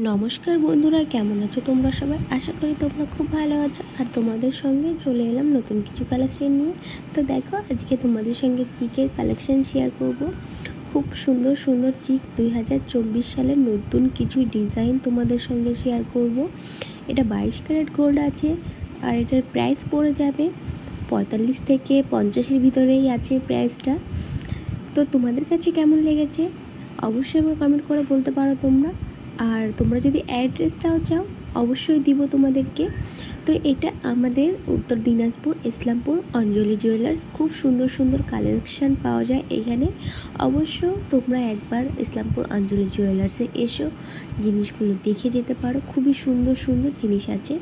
নমস্কার বন্ধুরা, কেমন আছো তোমরা সবাই? আশা করি তোমরা খুব ভালো আছো। আর তোমাদের সঙ্গে চলে এলাম নতুন কিছু কালেকশন নিয়ে। তো দেখো, আজকে তোমাদের সঙ্গে চিকের কালেকশন শেয়ার করব। খুব সুন্দর সুন্দর চিক 2024 সালের নতুন কিছু ডিজাইন তোমাদের সঙ্গে শেয়ার করব। এটা 22 ক্যারেট গোল্ড আছে আর এটার প্রাইস পড়ে যাবে 45 থেকে 50-এর ভিতরেই আছে প্রাইসটা। তো তোমাদের কাছে কেমন লেগেছে অবশ্যই আমাকে কমেন্ট করে বলতে পারো তোমরা। আর তোমরা যদি অ্যাড্রেসটাও চাও অবশ্যই দিব তোমাদেরকে। তো এটা আমাদের উত্তর দিনাজপুর ইসলামপুর অঞ্জলি জুয়েলার্স। খুব সুন্দর সুন্দর কালেকশান পাওয়া যায় এখানে। অবশ্য তোমরা একবার ইসলামপুর অঞ্জলি জুয়েলার্সে এসো, জিনিসগুলো দেখে যেতে পারো। খুবই সুন্দর সুন্দর জিনিস আছে।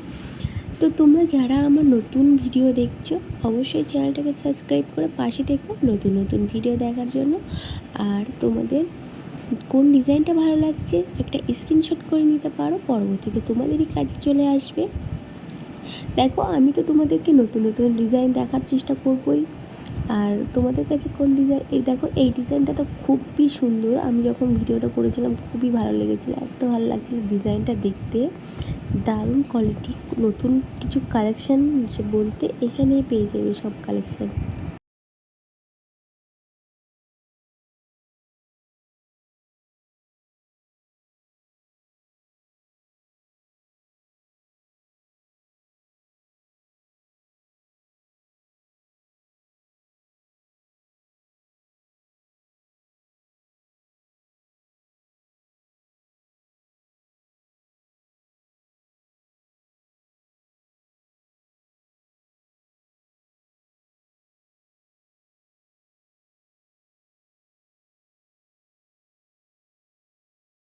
তো তোমরা যারা আমার নতুন ভিডিও দেখছো অবশ্যই চ্যানেলটাকে সাবস্ক্রাইব করে পাশে থেকো নতুন নতুন ভিডিও দেখার জন্য। আর তোমাদের কোন ডিজাইনটা ভালো লাগছে একটা স্ক্রিনশট করে নিতে পারো, পরবর্তীতে তোমাদেরই কাজে চলে আসবে। দেখো, আমি তো তোমাদেরকে নতুন নতুন ডিজাইন দেখার চেষ্টা করবই। আর তোমাদের কাছে কোন ডিজাইন, এই দেখো এই ডিজাইনটা তো খুবই সুন্দর। আমি যখন ভিডিওটা করেছিলাম খুবই ভালো লেগেছিলো, এত ভালো লাগছিল ডিজাইনটা দেখতে। দারুণ কোয়ালিটি, নতুন কিছু কালেকশান বলতে এখানেই পেয়ে যাবে সব কালেকশান।